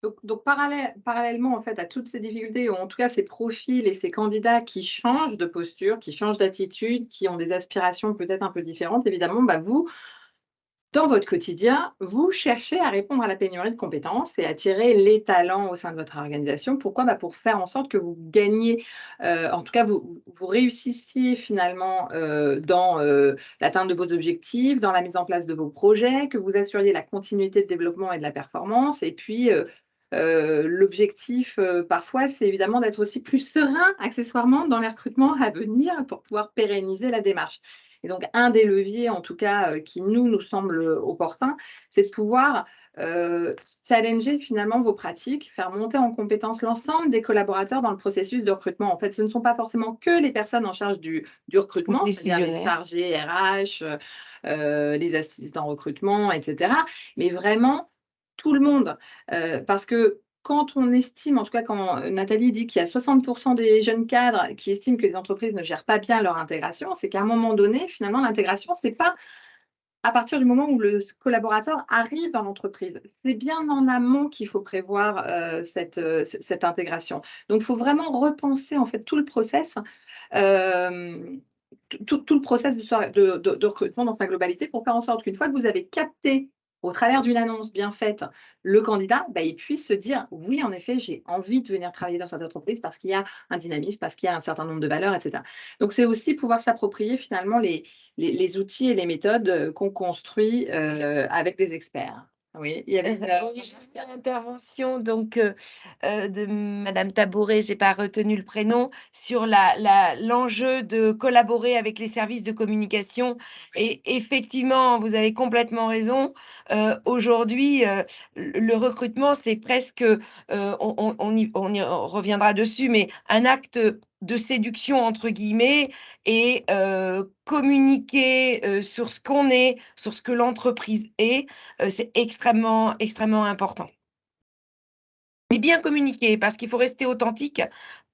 Donc parallèlement, en fait, à toutes ces difficultés ou en tout cas ces profils et ces candidats qui changent de posture, qui changent d'attitude, qui ont des aspirations peut-être un peu différentes, évidemment, bah, vous, dans votre quotidien, vous cherchez à répondre à la pénurie de compétences et attirer les talents au sein de votre organisation. Pourquoi? Bah, pour faire en sorte que vous gagniez, en tout cas vous réussissiez finalement, dans, l'atteinte de vos objectifs, dans la mise en place de vos projets, que vous assuriez la continuité de développement et de la performance et puis, l'objectif, parfois, c'est évidemment d'être aussi plus serein accessoirement dans les recrutements à venir pour pouvoir pérenniser la démarche. Et donc un des leviers en tout cas, qui nous semble, opportun, c'est de pouvoir, heu, challenger finalement vos pratiques, faire monter en compétence l'ensemble des collaborateurs dans le processus de recrutement. En fait, ce ne sont pas forcément que les personnes en charge du recrutement, c'est-à-dire les Décisionnaire. chargés RH, les assistants recrutement et cetera, mais vraiment tout le monde. Parce que quand on estime, en tout cas quand Nathalie dit qu'il y a 60 des jeunes cadres qui estiment que les entreprises ne gèrent pas bien leur intégration, c'est qu'à un moment donné, finalement, l'intégration, c'est pas à partir du moment où le collaborateur arrive dans l'entreprise. C'est bien en amont qu'il faut prévoir, cette intégration. Donc il faut vraiment repenser, en fait, tout le process, hem, tout le process de recrutement dans sa globalité pour faire en sorte qu'une fois que vous avez capté, au travers d'une annonce bien faite, le candidat, bah, il puisse se dire: «Oui, en effet, j'ai envie de venir travailler dans cette entreprise parce qu'il y a un dynamisme, parce qu'il y a un certain nombre de valeurs» et cetera. Donc c'est aussi pouvoir s'approprier finalement les outils et les méthodes, qu'on construit, avec des experts. Oui, il y avait Oui, j'ai vu l'intervention donc de madame Tabouret, j'ai pas retenu le prénom, sur l'enjeu de collaborer avec les services de communication et effectivement, vous avez complètement raison. Aujourd'hui, le recrutement, c'est presque, on y reviendra dessus, mais un acte de «séduction» entre guillemets et communiquer, sur ce qu'on est, sur ce que l'entreprise est, c'est extrêmement, extrêmement important. Mais bien communiquer parce qu'il faut rester authentique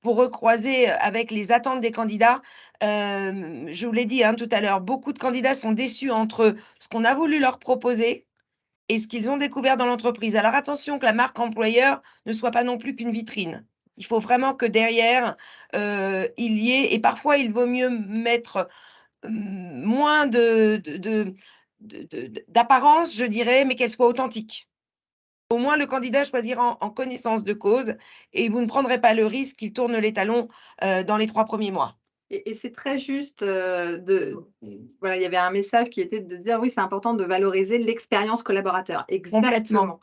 pour recroiser, avec les attentes des candidats. Je vous l'ai dit, hein, tout à l'heure, beaucoup de candidats sont déçus entre ce qu'on a voulu leur proposer et ce qu'ils ont découvert dans l'entreprise. Alors attention que la marque employeur ne soit pas non plus qu'une vitrine. Il faut vraiment que derrière, il y ait et parfois il vaut mieux mettre, moins d'apparence, je dirais, mais qu'elle soit authentique. Au moins, le candidat choisira en connaissance de cause et vous ne prendrez pas le risque qu'il tourne les talons, dans les 3 premiers mois. et c'est très juste, voilà, il y avait un message qui était de dire: «Oui, c'est important de valoriser l'expérience collaborateur». Complètement. Exactement.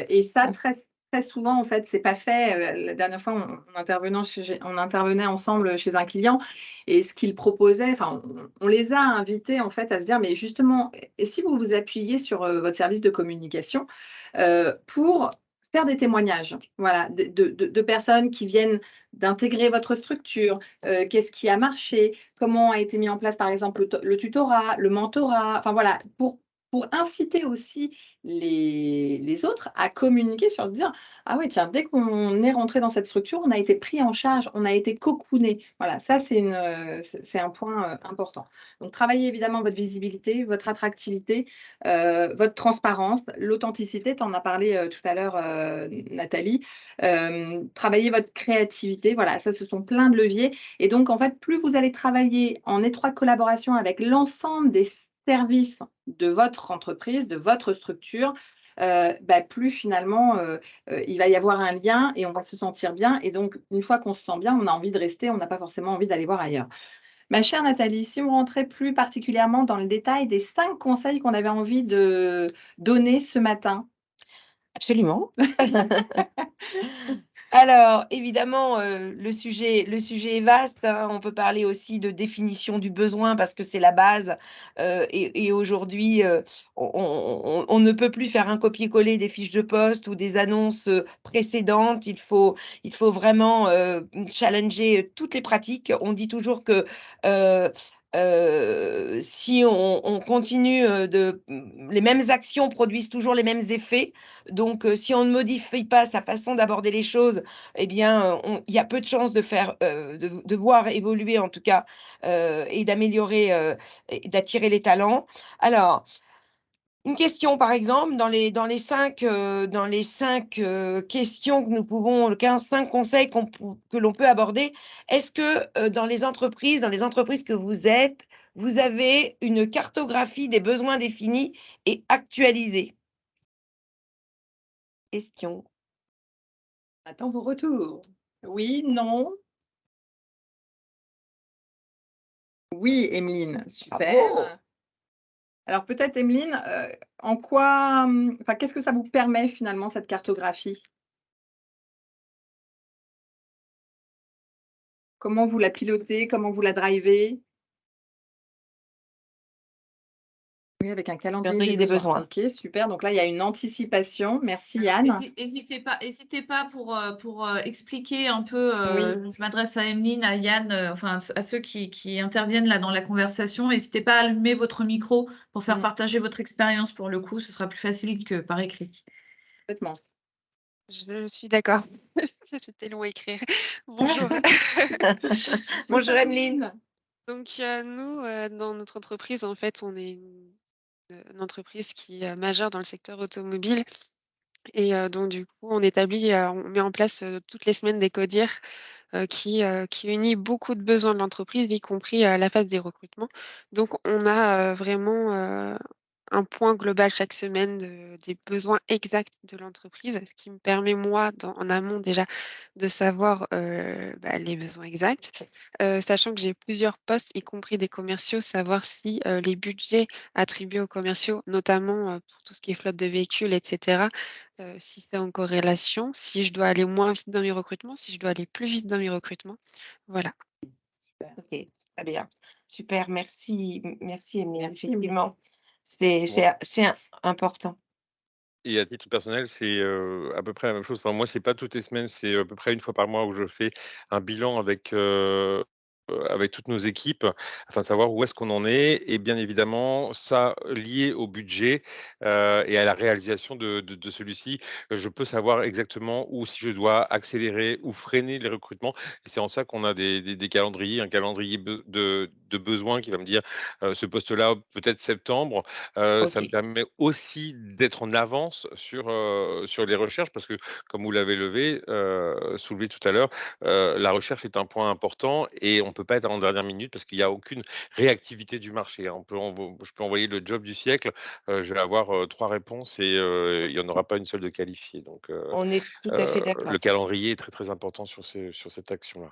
Et ça, Mmh. très souvent, en fait, c'est pas fait. La dernière fois, on intervenait ensemble chez un client et ce qu'il proposait, enfin, on les a invités, en fait, à se dire: «Mais justement, et si vous vous appuyiez sur, votre service de communication, pour faire des témoignages?» Voilà, de personnes qui viennent d'intégrer votre structure. Qu'est-ce qui a marché? Comment a été mis en place, par exemple, le tutorat, le mentorat? Enfin, voilà, pour inciter aussi les autres à communiquer sur le dire: «Ah oui, tiens, dès qu'on est rentré dans cette structure, on a été pris en charge, on a été cocooné». Voilà, ça c'est un point, important. Donc travailler évidemment votre visibilité, votre attractivité, votre transparence, l'authenticité, tu en as parlé, tout à l'heure, Nathalie. Travailler votre créativité, voilà, ça ce sont plein de leviers et donc en fait, plus vous allez travailler en étroite collaboration avec l'ensemble des services de votre entreprise, de votre structure, bah, plus finalement, il va y avoir un lien et on va se sentir bien et donc une fois qu'on se sent bien, on a envie de rester, on n'a pas forcément envie d'aller voir ailleurs. Ma chère Nathalie, si on rentrait plus particulièrement dans le détail des 5 conseils qu'on avait envie de donner ce matin? Absolument. Alors évidemment, le sujet est vaste, hein. On peut parler aussi de définition du besoin parce que c'est la base, et aujourd'hui, on ne peut plus faire un copier-coller des fiches de poste ou des annonces, précédentes. Il faut vraiment, challenger toutes les pratiques. On dit toujours que, heu si on continue, les mêmes actions produisent toujours les mêmes effets. Donc, si on ne modifie pas sa façon d'aborder les choses, eh bien, il y a peu de chances de faire, de voir évoluer en tout cas, et d'améliorer, et d'attirer les talents. Alors, Une question, par exemple, dans les 5 questions que nous pouvons 5 conseils que l'on peut aborder. Est-ce que, dans les entreprises que vous êtes, vous avez une cartographie des besoins définis et actualisée? Question. Attends vos retours. Oui, non? Oui, Emeline, Bravo! super. Alors peut-être Emeline, en quoi, enfin, qu'est-ce que ça vous permet finalement cette cartographie? Comment vous la pilotez? Comment vous la drivez? Oui, avec un calendrier des Calendrier des besoins. besoins. OK, super. Donc là, il y a une anticipation. Merci Yann. Hésitez pas pour expliquer un peu, Oui. je m'adresse à Emeline, à Yann, enfin à ceux qui interviennent là dans la conversation. N'hésitez pas à allumer votre micro pour faire Mmh, partager votre expérience pour le coup, ce sera plus facile que par écrit. complètement. Je suis d'accord. C'était long à écrire. Bonjour. Bonjour Emeline. Donc, nous, dans notre entreprise, en fait, on est une entreprise qui est majeure dans le secteur automobile et donc du coup, on met en place, toutes les semaines des CODIR, qui unit beaucoup de besoins de l'entreprise, y compris, la phase des recrutements. Donc on a, vraiment, un point global chaque semaine des besoins exacts de l'entreprise, ce qui me permet moi, en amont déjà, de savoir, les besoins exacts. Sachant que j'ai plusieurs postes, y compris des commerciaux, savoir si, les budgets attribués aux commerciaux, notamment, pour tout ce qui est flotte de véhicules et cetera, si c'est en corrélation, si je dois aller moins vite dans mes recrutements, si je dois aller plus vite dans mes recrutements. Voilà. Super. OK, très bien. Super, merci Emeline. Merci Emeline. Effectivement, Bon, c'est important. et à titre personnel, c'est, à peu près la même chose. Enfin, moi, c'est pas toutes les semaines, c'est à peu près une fois par mois où je fais un bilan avec toutes nos équipes, afin de savoir où est-ce qu'on en est et bien évidemment, ça lié au budget, et à la réalisation de celui-ci, je peux savoir exactement où si je dois accélérer ou freiner les recrutements et c'est en ça qu'on a des calendriers, un calendrier de besoins qui va me dire, ce poste-là, peut-être septembre. Ça me OK. permet aussi d'être en avance sur les recherches parce que comme vous l'avez soulevé tout à l'heure, la recherche est un point important et on peut pas être en dernière minute parce qu'il y a aucune réactivité du marché, hein. Je peux envoyer le job du siècle, je vais avoir, 3 réponses et il y en aura pas une seule de qualifiée donc On est tout à fait d'accord. le calendrier est très, très important sur cette action-là.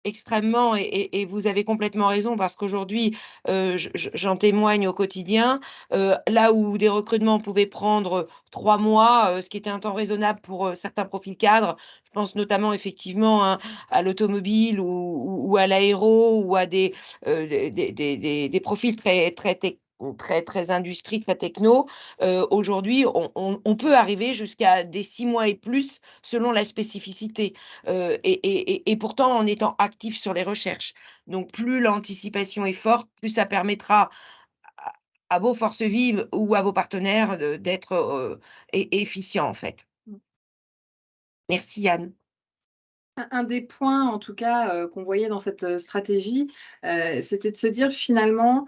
Extrêmement et vous avez complètement raison parce qu'aujourd'hui, j'en témoigne au quotidien, là où des recrutements pouvaient prendre, 3 mois, ce qui était un temps raisonnable pour, certains profils cadres. Je pense notamment effectivement, hein, à l'automobile ou à l'aéro ou à des profils très industrie, très techno. Aujourd'hui, on peut arriver jusqu'à des 6 mois et plus selon la spécificité. Et pourtant en étant actif sur les recherches. Donc plus l'anticipation est forte, plus ça permettra à vos forces vives ou à vos partenaires d'être, efficients en fait. Mmh. Merci Yann. Un des points en tout cas, qu'on voyait dans cette, stratégie, c'était de se dire finalement,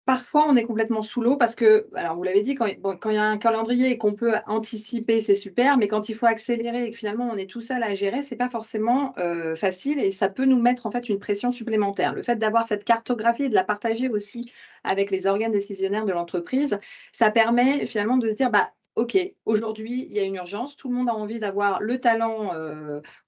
parfois, on est complètement sous l'eau parce que, alors vous l'avez dit, quand il y a un calendrier et qu'on peut anticiper, c'est super, mais quand il faut accélérer et que finalement on est tout seul à gérer, c'est pas forcément, facile et ça peut nous mettre en fait une pression supplémentaire. Le fait d'avoir cette cartographie et de la partager aussi avec les organes décisionnaires de l'entreprise, ça permet finalement de se dire: «Bah, OK, aujourd'hui, il y a une urgence, tout le monde a envie d'avoir le talent,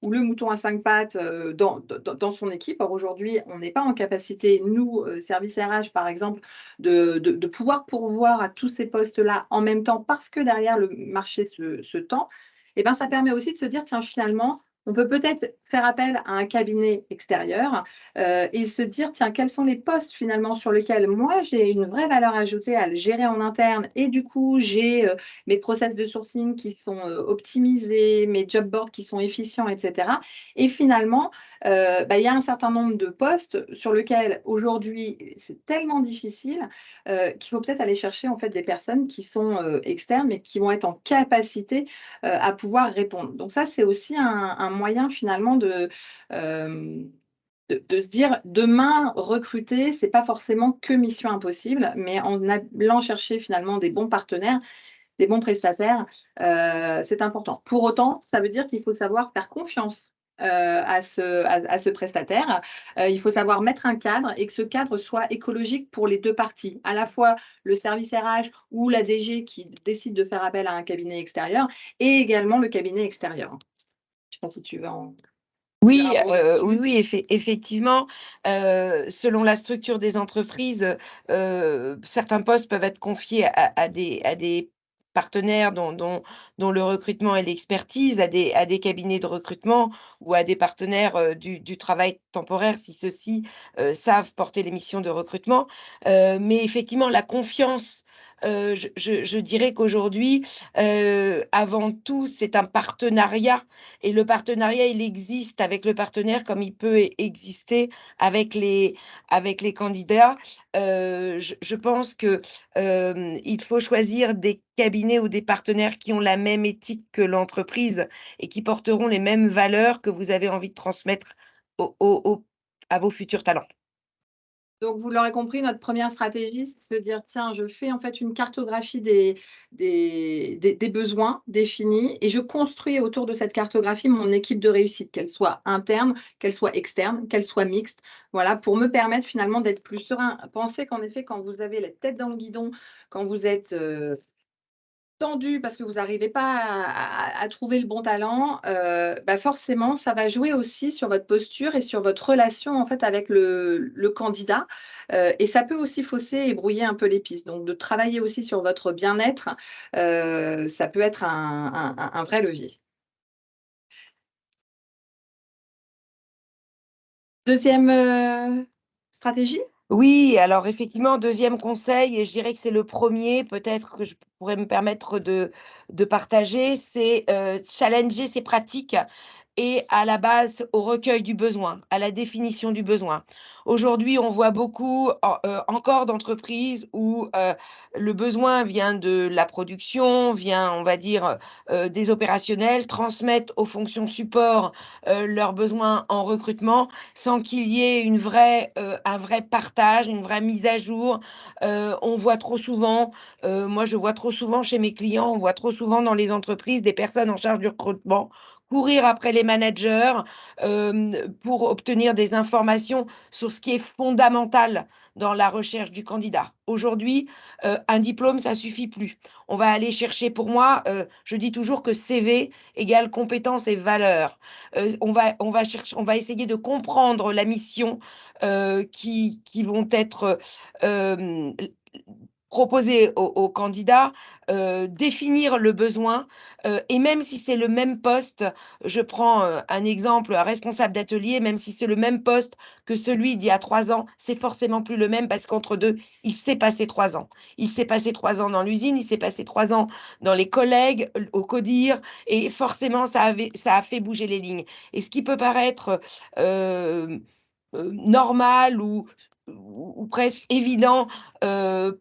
ou le mouton à 5 pattes, dans son équipe». Or aujourd'hui, on n'est pas en capacité, nous, service RH par exemple, de pouvoir pourvoir à tous ces postes-là en même temps parce que derrière le marché se tend, et ben, ça permet aussi de se dire: «Tiens, finalement, on peut peut-être faire appel à un cabinet extérieur», et se dire: «Tiens, quels sont les postes finalement sur lesquels moi j'ai une vraie valeur ajoutée à le gérer en interne et du coup j'ai, mes process de sourcing qui sont, optimisés, mes job boards qui sont efficients» et cetera, et finalement, il y a un certain nombre de postes sur lesquels aujourd'hui c'est tellement difficile, qu'il faut peut-être aller chercher en fait des personnes qui sont, externes, mais qui vont être en capacité, à pouvoir répondre. Donc ça, c'est aussi un moyen finalement de, hem, de se dire demain, recruter, c'est pas forcément que mission impossible, mais en allant chercher finalement des bons partenaires, des bons prestataires, c'est important. Pour autant, ça veut dire qu'il faut savoir faire confiance à ce prestataire. Il faut savoir mettre un cadre et que ce cadre soit écologique pour les deux parties, à la fois le service RH ou la DG qui décide de faire appel à un cabinet extérieur et également le cabinet extérieur. Je ne sais pas si tu veux en... Oui, effectivement, selon la structure des entreprises, certains postes peuvent être confiés à des partenaires dont le recrutement et l'expertise, à des cabinets de recrutement ou à des partenaires, du travail temporaire si ceux-ci, savent porter les missions de recrutement. Mais effectivement, la confiance, je dirais qu'aujourd'hui, avant tout, c'est un partenariat et le partenariat, il existe avec le partenaire comme il peut exister avec les candidats. Je pense que, il faut choisir des cabinets ou des partenaires qui ont la même éthique que l'entreprise et qui porteront les mêmes valeurs que vous avez envie de transmettre à vos futurs talents. Donc, vous l'aurez compris, notre première stratégie, c'est de dire, tiens, je fais en fait une cartographie des besoins définis et je construis autour de cette cartographie mon équipe de réussite, qu'elle soit interne, qu'elle soit externe, qu'elle soit mixte, voilà, pour me permettre finalement d'être plus serein. Pensez qu'en effet, quand vous avez la tête dans le guidon, quand vous êtes tendu parce que vous n'arrivez pas à trouver le bon talent, forcément, ça va jouer aussi sur votre posture et sur votre relation en fait avec le candidat. Et ça peut aussi fausser et brouiller un peu les pistes. Donc, de travailler aussi sur votre bien-être, ça peut être un vrai levier. Deuxième stratégie? Oui, alors effectivement, deuxième conseil, et je dirais que c'est le premier, peut-être que je pourrais me permettre de partager, c'est challenger ses pratiques et à la base au recueil du besoin, à la définition du besoin. Aujourd'hui, on voit beaucoup encore d'entreprises où le besoin vient de la production, vient, on va dire, des opérationnels, transmettent aux fonctions support leurs besoins en recrutement sans qu'il y ait un vrai partage, une vraie mise à jour. On voit trop souvent, moi je vois trop souvent chez mes clients, on voit trop souvent dans les entreprises des personnes en charge du recrutement courir après les managers, pour obtenir des informations sur ce qui est fondamental dans la recherche du candidat. Aujourd'hui, un diplôme, ça suffit plus. On va aller chercher, pour moi, je dis toujours que CV égale compétences et valeurs. On va essayer de comprendre la mission qui vont être proposées aux candidats, définir le besoin et même si c'est le même poste, je prends un exemple, un responsable d'atelier, même si c'est le même poste que celui d'il y a 3 ans, c'est forcément plus le même parce qu'entre deux, il s'est passé 3 ans. Il s'est passé 3 ans dans l'usine, il s'est passé 3 ans dans les collègues, au CODIR et forcément ça a fait bouger les lignes. Et ce qui peut paraître normal ou presque évident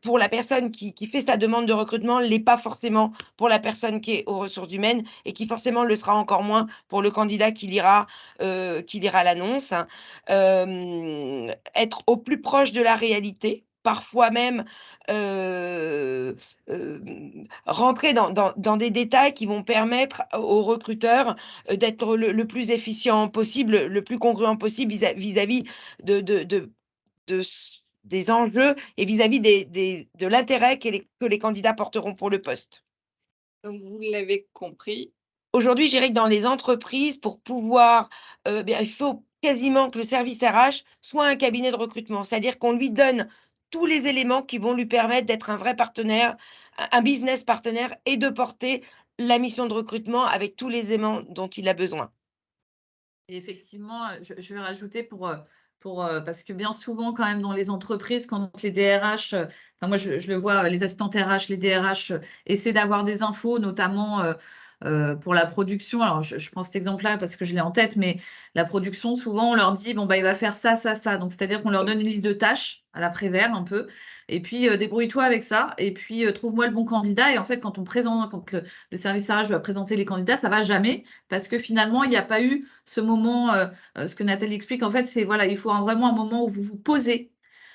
pour la personne qui fait sa demande de recrutement, l'est pas forcément pour la personne qui est aux ressources humaines et qui forcément le sera encore moins pour le candidat qui lira l'annonce. Être au plus proche de la réalité, parfois même rentrer dans des détails qui vont permettre aux recruteurs d'être le plus efficient possible, le plus congruent possible vis-à-vis des enjeux et vis-à-vis de l'intérêt que les candidats porteront pour le poste. Donc, vous l'avez compris. Aujourd'hui, je dirais que dans les entreprises, pour pouvoir, il faut quasiment que le service RH soit un cabinet de recrutement. C'est-à-dire qu'on lui donne tous les éléments qui vont lui permettre d'être un vrai partenaire, un business partenaire et de porter la mission de recrutement avec tous les éléments dont il a besoin. Et effectivement, je vais rajouter parce que bien souvent, quand même, dans les entreprises, quand les DRH, moi je le vois, les assistantes RH, les DRH essaient d'avoir des infos, notamment pour la production. Alors, je prends cet exemple-là parce que je l'ai en tête, mais la production, souvent, on leur dit, bon, bah, il va faire ça, ça, ça. Donc, c'est-à-dire qu'on leur donne une liste de tâches la Prévert un peu. Et puis, débrouille-toi avec ça. Et puis, trouve-moi le bon candidat. Et en fait, quand le service RH va présenter les candidats, ça va jamais. Parce que finalement, il n'y a pas eu ce moment, ce que Nathalie explique, en fait, c'est voilà, il faut vraiment un moment où vous vous posez.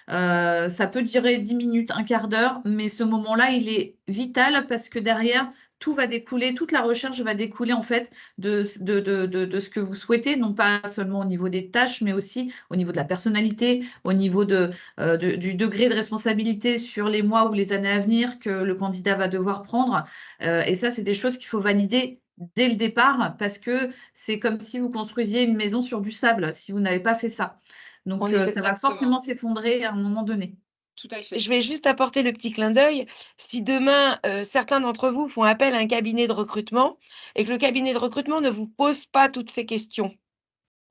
Ça peut durer 10 minutes, un quart d'heure, mais ce moment-là, il est vital parce que derrière, tout va découler, toute la recherche va découler en fait de ce que vous souhaitez, non pas seulement au niveau des tâches, mais aussi au niveau de la personnalité, au niveau du degré de responsabilité sur les mois ou les années à venir que le candidat va devoir prendre. Et ça, c'est des choses qu'il faut valider dès le départ parce que c'est comme si vous construisiez une maison sur du sable si vous n'avez pas fait ça. Donc, ça va Exactement. forcément s'effondrer à un moment donné. Tout à fait. Je vais juste apporter le petit clin d'œil. Si demain, certains d'entre vous font appel à un cabinet de recrutement et que le cabinet de recrutement ne vous pose pas toutes ces questions,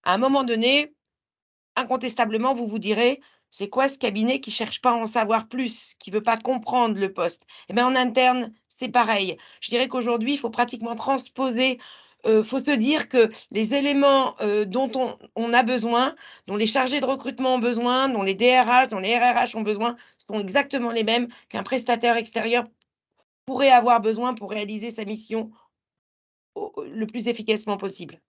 à un moment donné, incontestablement, vous vous direz, c'est quoi ce cabinet qui cherche pas à en savoir plus, qui veut pas comprendre le poste? Eh bien, en interne, c'est pareil. Je dirais qu'aujourd'hui, il faut pratiquement transposer, faut se dire que les éléments, dont on a besoin, dont les chargés de recrutement ont besoin, dont les DRH, dont les RRH ont besoin, sont exactement les mêmes qu'un prestataire extérieur pourrait avoir besoin pour réaliser sa mission le plus efficacement possible.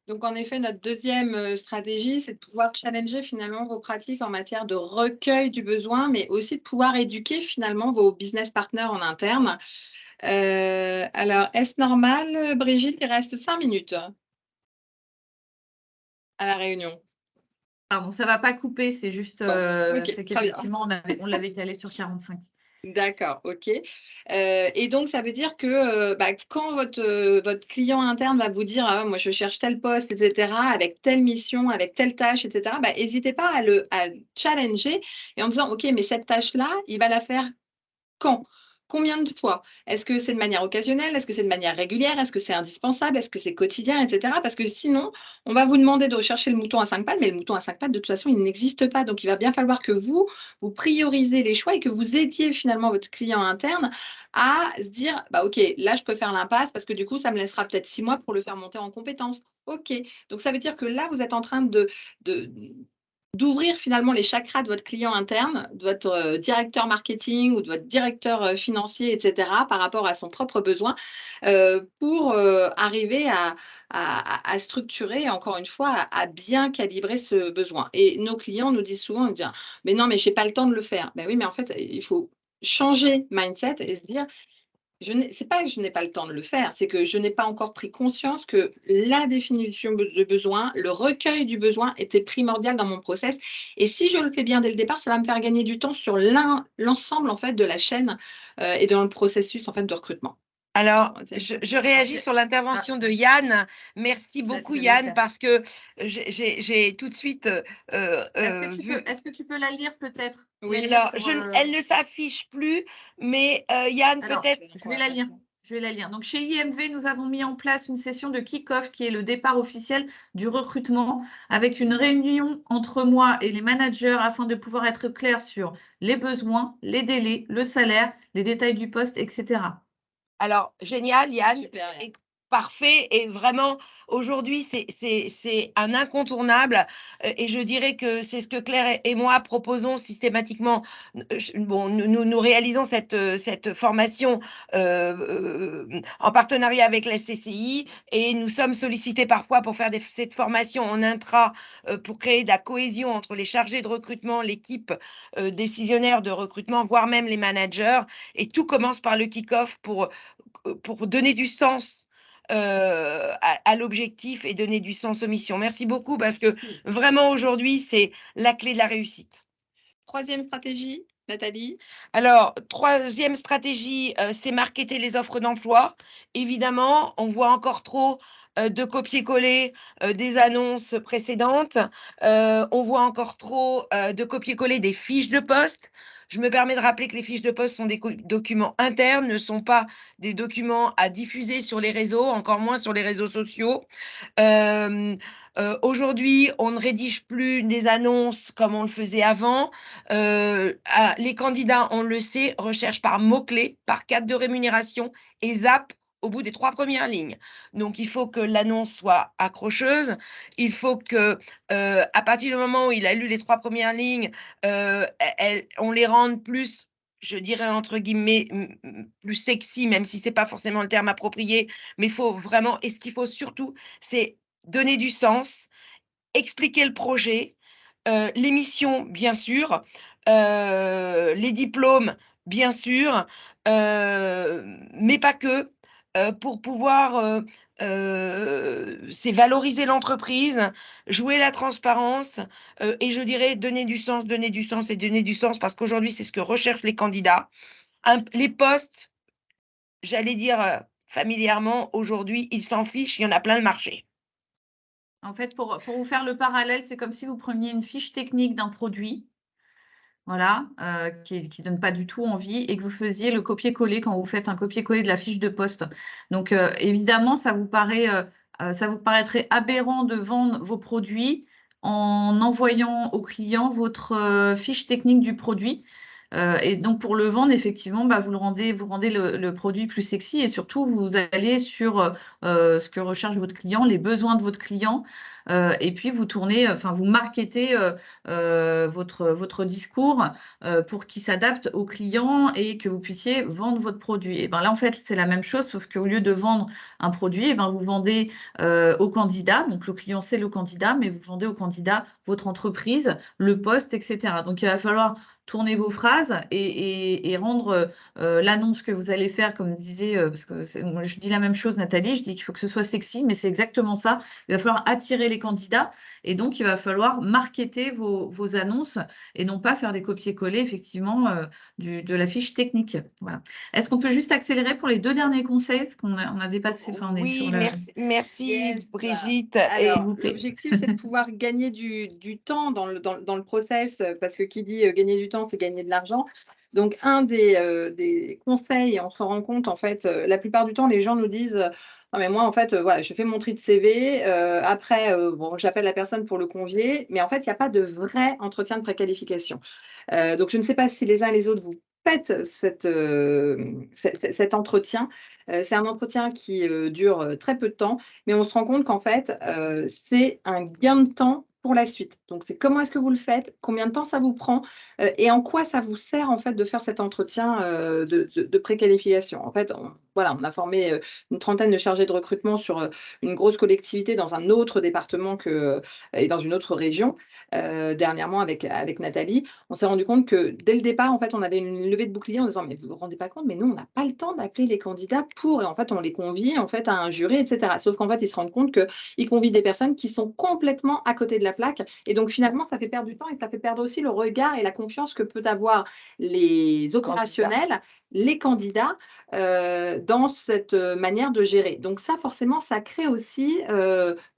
Donc, en effet, notre deuxième stratégie, c'est de pouvoir challenger finalement vos pratiques en matière de recueil du besoin, mais aussi de pouvoir éduquer finalement vos business partners en interne. Alors, est-ce normal, Brigitte, il reste 5 minutes à la réunion? Pardon, ça ne va pas couper, c'est juste Ok, c'est très bien. qu'effectivement, on l'avait calé sur 45. D'accord, ok. Et donc, ça veut dire que quand votre client interne va vous dire, ah, moi, je cherche tel poste, etc., avec telle mission, avec telle tâche, etc., n'hésitez pas à le challenger et en disant, ok, mais cette tâche-là, il va la faire quand? Combien de fois? Est-ce que c'est de manière occasionnelle? Est-ce que c'est de manière régulière? Est-ce que c'est indispensable? Est-ce que c'est quotidien, etc. Parce que sinon, on va vous demander de rechercher le mouton à 5 pattes, mais le mouton à 5 pattes, de toute façon, il n'existe pas. Donc, il va bien falloir que vous priorisez les choix et que vous aidiez finalement votre client interne à se dire, bah, OK, là, je peux faire l'impasse parce que du coup, ça me laissera peut-être 6 mois pour le faire monter en compétences. OK. Donc, ça veut dire que là, vous êtes en train d'ouvrir finalement les chakras de votre client interne, de votre directeur marketing ou de votre directeur financier, etc., par rapport à son propre besoin, pour arriver à structurer, encore une fois, à bien calibrer ce besoin. Et nos clients nous disent souvent, ils disent, mais non, mais je n'ai pas le temps de le faire. Ben oui, mais en fait, il faut changer mindset et se dire, c'est pas que je n'ai pas le temps de le faire, c'est que je n'ai pas encore pris conscience que la définition de besoin, le recueil du besoin était primordial dans mon process. Et si je le fais bien dès le départ, ça va me faire gagner du temps sur l'ensemble en fait de la chaîne et dans le processus en fait de recrutement. Alors, je réagis sur l'intervention de Yann. Merci beaucoup, Yann, parce que j'ai tout de suite vu. Est-ce que tu peux la lire peut-être? Oui, alors, elle ne s'affiche plus, mais Yann, peut-être. Je vais la lire. Je vais la lire. Donc, chez IMV, nous avons mis en place une session de kick-off qui est le départ officiel du recrutement avec une réunion entre moi et les managers afin de pouvoir être clair sur les besoins, les délais, le salaire, les détails du poste, etc. Alors, génial, Yann, c'est parfait. Et vraiment, aujourd'hui, c'est un incontournable. Et je dirais que c'est ce que Claire et moi proposons systématiquement. Bon, nous réalisons cette formation en partenariat avec la CCI et nous sommes sollicités parfois pour faire cette formation en intra pour créer de la cohésion entre les chargés de recrutement, l'équipe décisionnaire de recrutement, voire même les managers. Et tout commence par le kick-off pour donner du sens à l'objectif et donner du sens aux missions. Merci beaucoup parce que vraiment aujourd'hui, c'est la clé de la réussite. Troisième stratégie, Nathalie? Alors, troisième stratégie, c'est marketer les offres d'emploi. Évidemment, on voit encore trop de copier-coller des annonces précédentes. On voit encore trop de copier-coller des fiches de poste. Je me permets de rappeler que les fiches de poste sont des documents internes, ne sont pas des documents à diffuser sur les réseaux, encore moins sur les réseaux sociaux. Aujourd'hui, on ne rédige plus des annonces comme on le faisait avant. Les candidats, on le sait, recherchent par mots-clés, par cadre de rémunération et zappent au bout des 3 premières lignes. Donc il faut que l'annonce soit accrocheuse, il faut que, à partir du moment où il a lu les 3 premières lignes, on les rende plus, je dirais entre guillemets, plus «sexy», même si c'est pas forcément le terme approprié, mais il faut vraiment, et ce qu'il faut surtout, c'est donner du sens, expliquer le projet, les missions bien sûr, les diplômes bien sûr, mais pas que, pour pouvoir, c'est valoriser l'entreprise, jouer la transparence, et je dirais donner du sens, donner du sens et donner du sens, parce qu'aujourd'hui, c'est ce que recherchent les candidats. Les postes, j'allais dire, familièrement, aujourd'hui, ils s'en fichent, il y en a plein le marché. En fait, pour vous faire le parallèle, c'est comme si vous preniez une fiche technique d'un produit, voilà, qui donne pas du tout envie, et que vous faisiez le copier-coller quand vous faites un copier-coller de la fiche de poste. Donc, évidemment, ça vous paraîtrait aberrant de vendre vos produits en envoyant au client votre fiche technique du produit. Et donc, pour le vendre, effectivement, bah, vous rendez le produit plus sexy, et surtout, vous allez sur ce que recherche votre client, les besoins de votre client, et puis vous vous marketez votre discours pour qu'il s'adapte au client et que vous puissiez vendre votre produit. Et ben là, en fait, c'est la même chose, sauf qu'au lieu de vendre un produit, et ben vous vendez au candidat. Donc, le client, c'est le candidat, mais vous vendez au candidat votre entreprise, le poste, etc. Donc, il va falloir tourner vos phrases et rendre l'annonce que vous allez faire, comme disait, parce que moi, je dis la même chose, Nathalie, je dis qu'il faut que ce soit sexy, mais c'est exactement ça. Il va falloir attirer les candidats, et donc il va falloir marketer vos annonces et non pas faire des copier-coller, effectivement, de la fiche technique. Voilà. Est-ce qu'on peut juste accélérer pour les 2 derniers conseils, parce qu'on a dépassé, enfin, on est sur Oui, le... merci Yes. Brigitte. Alors, S'il vous plaît. l'objectif, c'est de pouvoir gagner du temps dans le process, parce que qui dit gagner du temps, c'est gagner de l'argent. Donc, un des conseils, et on se rend compte, en fait, la plupart du temps, les gens nous disent non, mais moi, en fait, voilà, je fais mon tri de CV. Après, bon, j'appelle la personne pour le convier, mais en fait, il n'y a pas de vrai entretien de préqualification. Donc, je ne sais pas si les uns et les autres vous faites cet entretien. C'est un entretien qui dure très peu de temps, mais on se rend compte qu'en fait, c'est un gain de temps pour la suite. Donc, c'est comment est-ce que vous le faites, combien de temps ça vous prend, et en quoi ça vous sert en fait de faire cet entretien de préqualification. En fait, voilà, on a formé une trentaine de chargés de recrutement sur une grosse collectivité dans un autre département et dans une autre région, dernièrement avec Nathalie. On s'est rendu compte que dès le départ, en fait, on avait une levée de bouclier en disant mais vous vous rendez pas compte, mais nous, on n'a pas le temps d'appeler les candidats et en fait, on les convie en fait à un jury, etc. Sauf qu'en fait, ils se rendent compte qu'ils convient des personnes qui sont complètement à côté de la plaque, et donc finalement, ça fait perdre du temps, et ça fait perdre aussi le regard et la confiance que peut avoir les opérationnels, les candidats, dans cette manière de gérer. Donc ça, forcément, ça crée aussi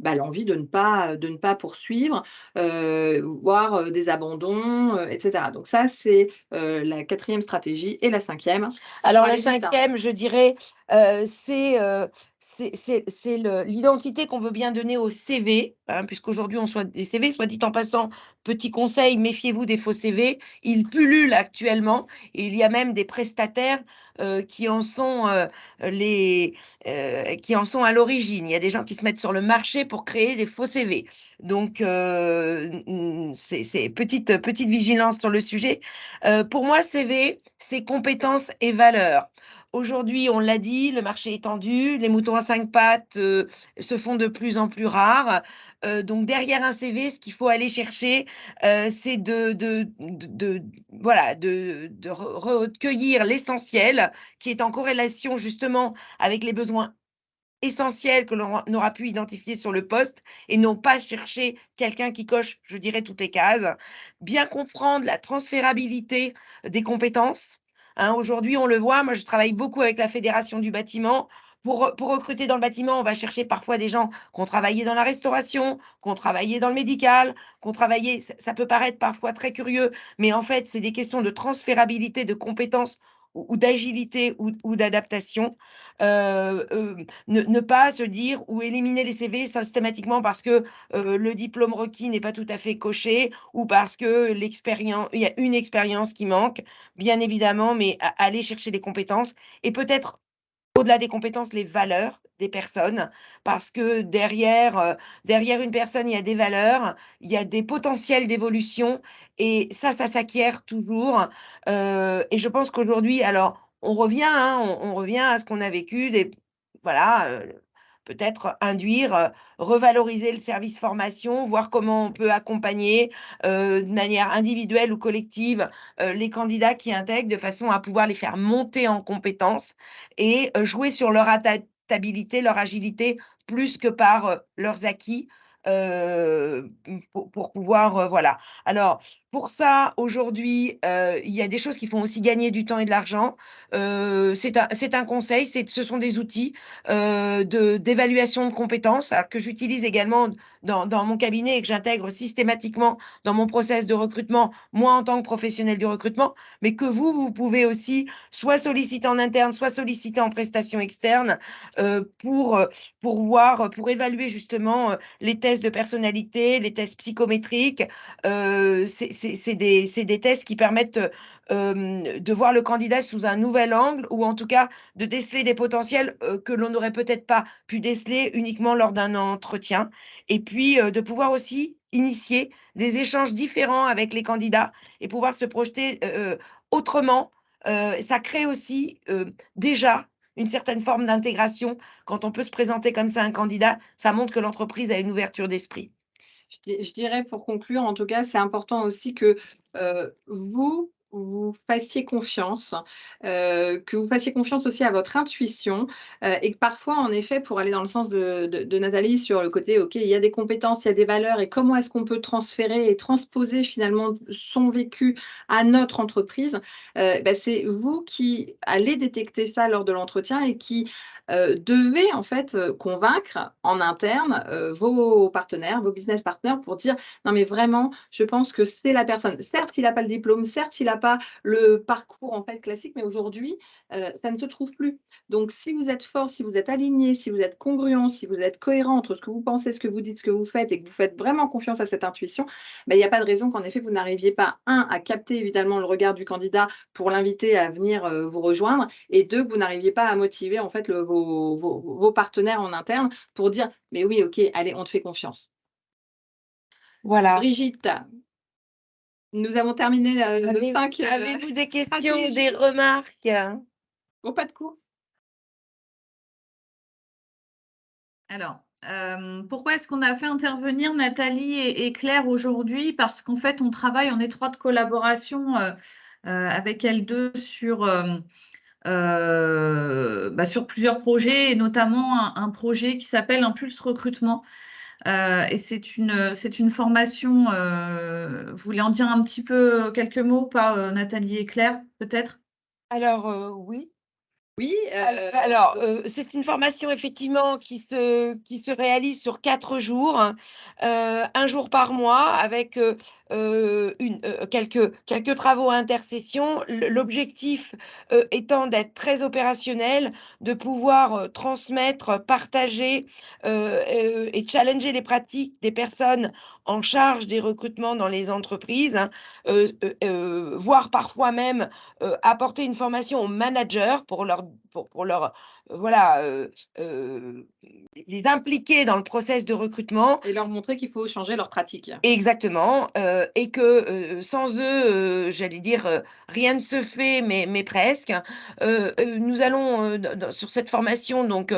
l'envie de ne pas poursuivre, voire des abandons, etc. Donc ça, c'est la 4e stratégie, et la 5e. Alors, On va la aller vite, hein. 5e, je dirais, c'est l'identité qu'on veut bien donner au CV, hein, puisqu'aujourd'hui on soit des CV, soit dit en passant, petit conseil, méfiez-vous des faux CV. Ils pullulent actuellement, et il y a même des prestataires qui en sont à l'origine. Il y a des gens qui se mettent sur le marché pour créer des faux CV. Donc, c'est petite vigilance sur le sujet. Pour moi, CV, c'est compétences et valeurs. Aujourd'hui, on l'a dit, le marché est tendu, les moutons à 5 pattes se font de plus en plus rares. Donc derrière un CV, ce qu'il faut aller chercher, c'est voilà, de recueillir l'essentiel, qui est en corrélation justement avec les besoins essentiels que l'on aura pu identifier sur le poste, et non pas chercher quelqu'un qui coche, je dirais, toutes les cases. Bien comprendre la transférabilité des compétences, hein. Aujourd'hui, on le voit, moi je travaille beaucoup avec la Fédération du bâtiment. Pour recruter dans le bâtiment, on va chercher parfois des gens qui ont travaillé dans la restauration, qui ont travaillé dans le médical, qui ont travaillé, ça peut paraître parfois très curieux, mais en fait, c'est des questions de transférabilité de compétences ou d'agilité ou d'adaptation. Ne pas se dire ou éliminer les CV systématiquement parce que le diplôme requis n'est pas tout à fait coché, ou parce que il y a une expérience qui manque, bien évidemment, mais aller chercher les compétences, et peut-être au-delà des compétences, les valeurs des personnes, parce que derrière une personne, il y a des valeurs, il y a des potentiels d'évolution et ça s'acquiert toujours. Et je pense qu'aujourd'hui, alors on revient, hein, on revient à ce qu'on a vécu, voilà, peut-être revaloriser le service formation, voir comment on peut accompagner de manière individuelle ou collective les candidats qui intègrent de façon à pouvoir les faire monter en compétences et jouer sur leur adaptabilité, leur agilité, plus que par leurs acquis. Pour pouvoir, voilà. Alors, pour ça, aujourd'hui, il y a des choses qui font aussi gagner du temps et de l'argent. C'est un conseil, ce sont des outils d'évaluation de compétences, alors que j'utilise également dans mon cabinet et que j'intègre systématiquement dans mon process de recrutement, moi en tant que professionnel du recrutement, mais que vous pouvez aussi soit solliciter en interne, soit solliciter en prestation externe pour évaluer justement les tests de personnalité, les tests psychométriques. C'est des tests qui permettent de voir le candidat sous un nouvel angle ou en tout cas de déceler des potentiels que l'on n'aurait peut-être pas pu déceler uniquement lors d'un entretien. Et puis de pouvoir aussi initier des échanges différents avec les candidats et pouvoir se projeter autrement. Ça crée aussi déjà une certaine forme d'intégration. Quand on peut se présenter comme ça à un candidat, ça montre que l'entreprise a une ouverture d'esprit. Je dirais pour conclure, en tout cas, c'est important aussi que vous fassiez confiance, que vous fassiez confiance aussi à votre intuition et que parfois, en effet, pour aller dans le sens de Nathalie sur le côté, OK, il y a des compétences, il y a des valeurs et comment est-ce qu'on peut transférer et transposer finalement son vécu à notre entreprise, c'est vous qui allez détecter ça lors de l'entretien et qui devez en fait convaincre en interne vos partenaires, vos business partners pour dire non mais vraiment, je pense que c'est la personne. Certes, il n'a pas le diplôme, certes, il n'a pas le parcours en fait classique, mais aujourd'hui, ça ne se trouve plus. Donc, si vous êtes fort, si vous êtes aligné, si vous êtes congruent, si vous êtes cohérent entre ce que vous pensez, ce que vous dites, ce que vous faites et que vous faites vraiment confiance à cette intuition, il n'y a pas de raison qu'en effet, vous n'arriviez pas, un, à capter évidemment le regard du candidat pour l'inviter à venir vous rejoindre et deux, que vous n'arriviez pas à motiver en fait vos partenaires en interne pour dire mais oui, ok, allez, on te fait confiance. Voilà. Brigitte, nous avons terminé nos 5 Avez-vous des questions ou stratégies des remarques? au pas de course. Alors, pourquoi est-ce qu'on a fait intervenir Nathalie et Claire aujourd'hui? Parce qu'en fait, on travaille en étroite collaboration avec elles deux sur plusieurs projets et notamment un projet qui s'appelle Impulse Recrutement. Et c'est une formation. Vous voulez en dire un petit peu quelques mots, pas Nathalie et Claire, peut-être? Alors, oui. Oui, Alors, c'est une formation effectivement qui se réalise sur 4 jours, 1 jour par mois avec, quelques travaux à intercession. L'objectif, étant d'être très opérationnel, de pouvoir, transmettre, partager, et challenger les pratiques des personnes en charge des recrutements dans les entreprises, hein, voire parfois même, apporter une formation aux managers pour leur, voilà, les impliquer dans le process de recrutement. et leur montrer qu'il faut changer leur pratique. Exactement, et que, sans eux, j'allais dire, rien ne se fait, mais presque. Nous allons, sur cette formation donc,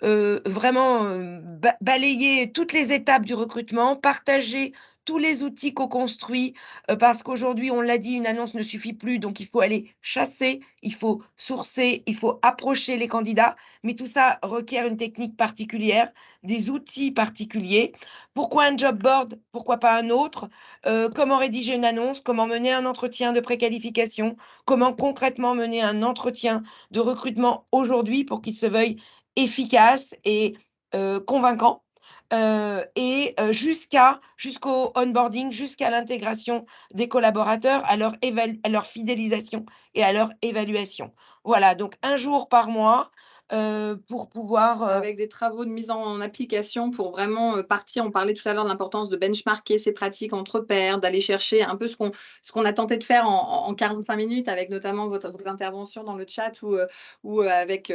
vraiment, balayer toutes les étapes du recrutement, partager tous les outils co-construits, parce qu'aujourd'hui, on l'a dit, une annonce ne suffit plus, donc il faut aller chasser, il faut sourcer, il faut approcher les candidats, mais tout ça requiert une technique particulière, des outils particuliers. Pourquoi un job board? Pourquoi pas un autre? Comment rédiger une annonce? Comment mener un entretien de préqualification? Comment concrètement mener un entretien de recrutement aujourd'hui pour qu'il se veuille efficace et convaincant? Jusqu'au onboarding, jusqu'à l'intégration des collaborateurs, à leur fidélisation et à leur évaluation. Voilà, donc 1 jour par mois, pour pouvoir, Avec des travaux de mise en application pour vraiment, partir on parlait tout à l'heure de l'importance de benchmarker ses pratiques entre pairs, d'aller chercher un peu ce qu'on a tenté de faire en 45 minutes avec notamment vos interventions dans le chat ou avec,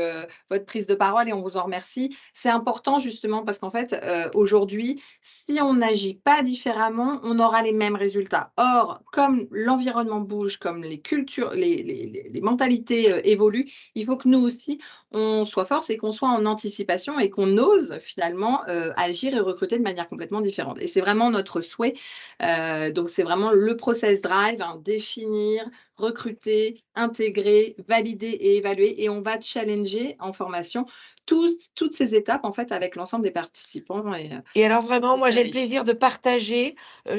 votre prise de parole et on vous en remercie. C'est important justement parce qu'en fait, aujourd'hui, si on n'agit pas différemment, on aura les mêmes résultats. Or, comme l'environnement bouge, comme les cultures, les mentalités, évoluent, il faut que nous aussi, on soit force et qu'on soit en anticipation et qu'on ose finalement, agir et recruter de manière complètement différente et c'est vraiment notre souhait, donc c'est vraiment le process drive, hein, définir, recruter, intégrer, valider et évaluer et on va challenger en formation toutes ces étapes en fait avec l'ensemble des participants et alors vraiment, c'est moi, très j'ai le riche. plaisir de partager,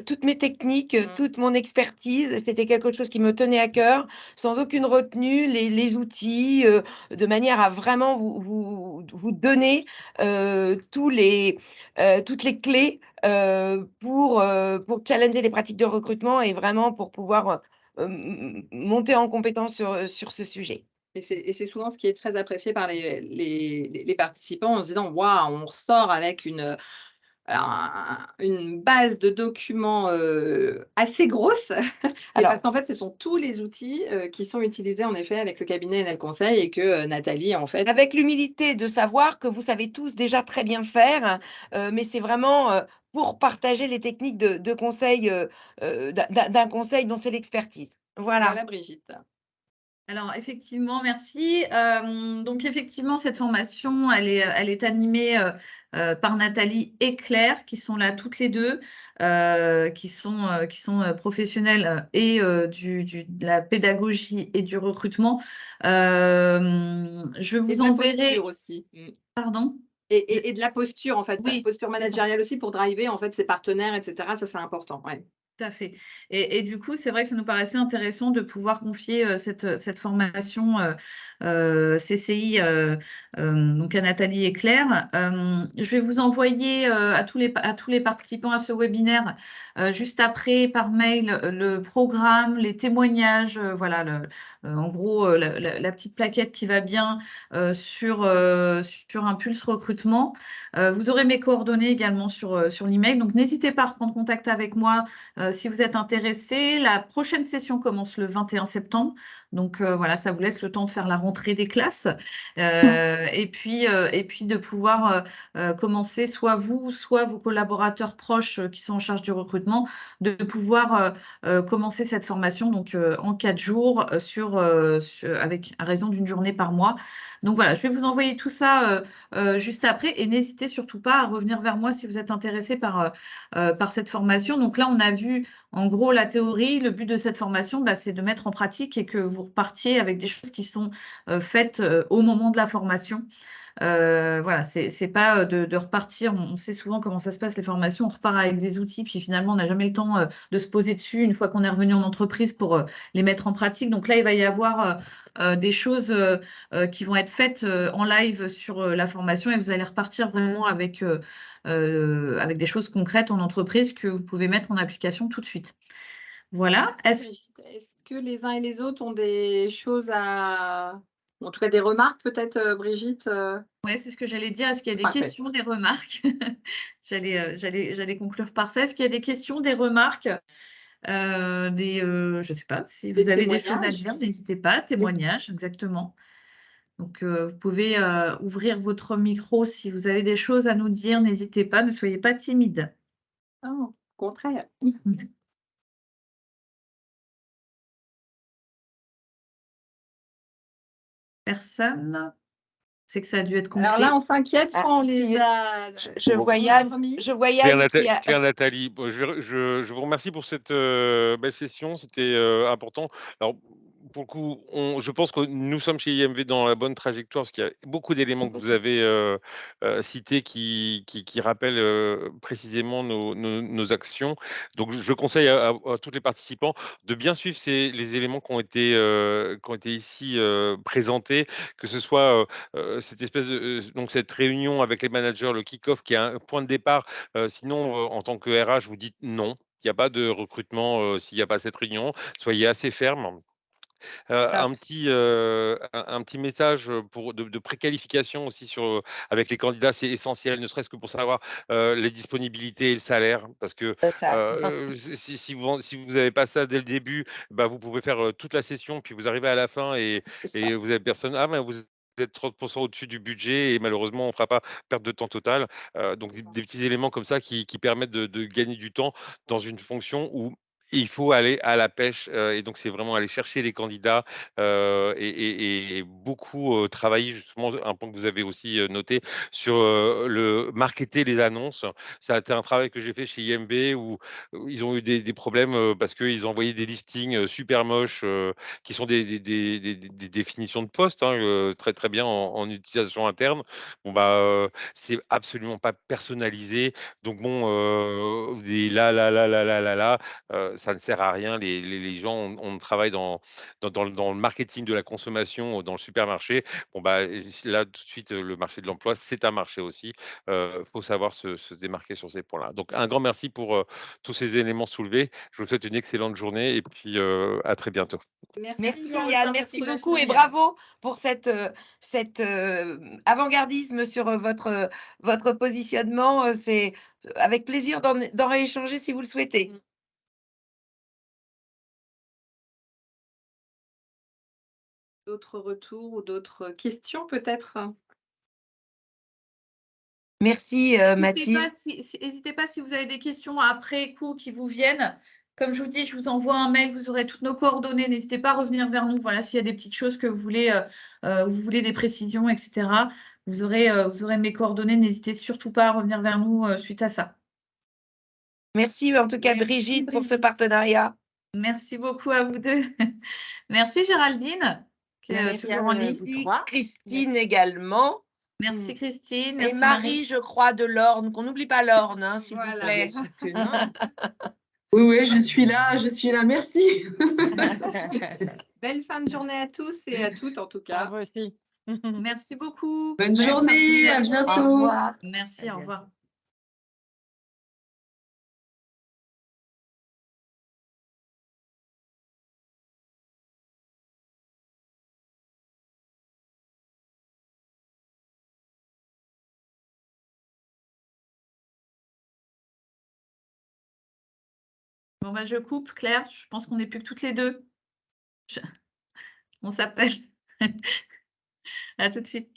toutes mes techniques, toute mon expertise. C'était quelque chose qui me tenait à cœur, sans aucune retenue, les outils, de manière à vraiment vous donner, toutes les clés, pour challenger les pratiques de recrutement et vraiment pour pouvoir, monter en compétence sur ce sujet. Et c'est souvent ce qui est très apprécié par les participants en se disant: «Waouh, on ressort avec une base de documents, assez grosse». Mais Alors parce qu'en fait, ce sont tous les outils, qui sont utilisés en effet avec le cabinet Enel Conseil et que, Nathalie en fait avec l'humilité de savoir que vous savez tous déjà très bien faire, mais c'est vraiment, pour partager les techniques de conseil, d'un conseil dont c'est l'expertise. Voilà. voilà Brigitte. Alors effectivement, merci. Donc effectivement, cette formation, elle est animée par Nathalie et Claire, qui sont là toutes les deux, qui sont professionnelles de la pédagogie et du recrutement. Je Et vous de la enverrai, posture aussi. pardon? Et de la posture en fait, la Oui, posture c'est ça. managériale aussi pour driver en fait ses partenaires et cetera, ça c'est important, ouais. Tout à fait. Et du coup, c'est vrai que ça nous paraissait intéressant de pouvoir confier cette formation CCI donc à Nathalie et Claire. Je vais vous envoyer à tous les participants à ce webinaire juste après par mail le programme, les témoignages, voilà, en gros la petite plaquette qui va bien sur Impulse Recrutement. Vous aurez mes coordonnées également sur l'email, donc n'hésitez pas à reprendre contact avec moi si vous êtes intéressé. La prochaine session commence le 21 septembre. Donc voilà, ça vous laisse le temps de faire la rentrée des classes et puis de pouvoir commencer, soit vous, soit vos collaborateurs proches qui sont en charge du recrutement, de pouvoir commencer cette formation donc, en 4 jours avec à raison d'une journée par mois. Donc voilà, je vais vous envoyer tout ça juste après et n'hésitez surtout pas à revenir vers moi si vous êtes intéressé par cette formation. Donc là, on a vu en gros la théorie. Le but de cette formation, bah, c'est de mettre en pratique et que vous repartiez avec des choses qui sont faites au moment de la formation. Voilà, c'est pas de repartir. On sait souvent comment ça se passe les formations. On repart avec des outils, puis finalement, on n'a jamais le temps de se poser dessus une fois qu'on est revenu en entreprise pour les mettre en pratique. Donc là, il va y avoir des choses qui vont être faites en live sur la formation et vous allez repartir vraiment avec des choses concrètes en entreprise que vous pouvez mettre en application tout de suite. Voilà. Merci Brigitte. Est-ce que les uns et les autres ont des choses ou en tout cas des remarques peut-être, Brigitte? Ouais, c'est ce que j'allais dire. Est-ce qu'il y a des Parfait. questions, des remarques? J'allais conclure par ça. Est-ce qu'il y a des questions, des remarques, je ne sais pas, si Des vous avez des choses à témoignages? dire, n'hésitez pas. Témoignages, exactement. Donc, vous pouvez ouvrir votre micro si vous avez des choses à nous dire. N'hésitez pas, ne soyez pas timide. Non, au contraire. Personne? C'est que ça a dû être Alors complet. là, on s'inquiète, Ah, soit on les si, a je vois Yann, remis. je vois Yann qui a Claire Nathalie, bon, je vous remercie pour cette belle session, c'était important. Alors, pour le coup, je pense que nous sommes chez IMV dans la bonne trajectoire, parce qu'il y a beaucoup d'éléments que vous avez cités qui rappellent précisément nos actions. Donc, je conseille à tous les participants de bien suivre les éléments qui ont été ici présentés, que ce soit cette espèce donc cette réunion avec les managers, le kick-off qui est un point de départ. Sinon, en tant que RH, vous dites non. Il n'y a pas de recrutement s'il n'y a pas cette réunion. Soyez assez ferme. Top. Un petit message, pour de préqualification aussi avec les candidats, c'est essentiel, ne serait-ce que pour savoir, les disponibilités et le salaire. Parce que, C'est ça. si vous avez pas ça dès le début, bah, vous pouvez faire, toute la session, puis vous arrivez à la fin C'est ça. et vous avez personne: «Ah mais vous êtes 30 au-dessus du budget et malheureusement on fera pas perte de temps totale». Donc des petits éléments comme ça qui permettent de gagner du temps dans une fonction où il faut aller à la pêche, et donc c'est vraiment aller chercher les candidats, et beaucoup, travailler justement, un point que vous avez aussi, noté sur, le marketer les annonces. Ça a été un travail que j'ai fait chez IMV où ils ont eu des problèmes, parce qu'ils envoyaient des listings, super moches, qui sont des définitions de poste, hein, très, très bien en utilisation interne. Bon bah, c'est absolument pas personnalisé. Donc bon, des là, ça ne sert à rien. Les gens, on travaille dans le marketing de la consommation, dans le supermarché. Bon, bah, là, tout de suite, le marché de l'emploi, c'est un marché aussi. Faut savoir se démarquer sur ces points-là. Donc un grand merci pour, tous ces éléments soulevés. Je vous souhaite une excellente journée et puis, à très bientôt. Merci Merci Liliane, Valentin, merci merci beaucoup et Virginie. bravo pour cet avant-gardisme sur votre positionnement. C'est avec plaisir d'en rééchanger si vous le souhaitez. D'autres retours ou d'autres questions peut-être? Merci N'hésitez pas Mathilde. n'hésitez pas si vous avez des questions après coup qui vous viennent. Comme je vous dis, je vous envoie un mail, vous aurez toutes nos coordonnées. N'hésitez pas à revenir vers nous. Voilà, s'il y a des petites choses que vous voulez des précisions, etc. Vous aurez mes coordonnées. N'hésitez surtout pas à revenir vers nous suite à ça. Merci en tout cas Merci, Brigitte pour ce Brigitte. partenariat. Merci beaucoup à vous deux. Merci Géraldine, qui est Merci toujours en à ligne. vous Merci trois. Christine également. Merci Christine. Et Merci Marie, je crois, de l'Orne. Qu'on n'oublie pas l'Orne, hein, s'il vous Voilà. plaît. Bien sûr que non. Oui, oui, je suis là, merci. Belle fin de journée à tous et à toutes en tout À cas. vous aussi. Merci beaucoup. Bonne Merci. journée, à Au bientôt. revoir. Merci, À au revoir. bientôt. Bon, bah, je coupe, Claire. Je pense qu'on n'est plus que toutes les deux. On s'appelle. À tout de suite.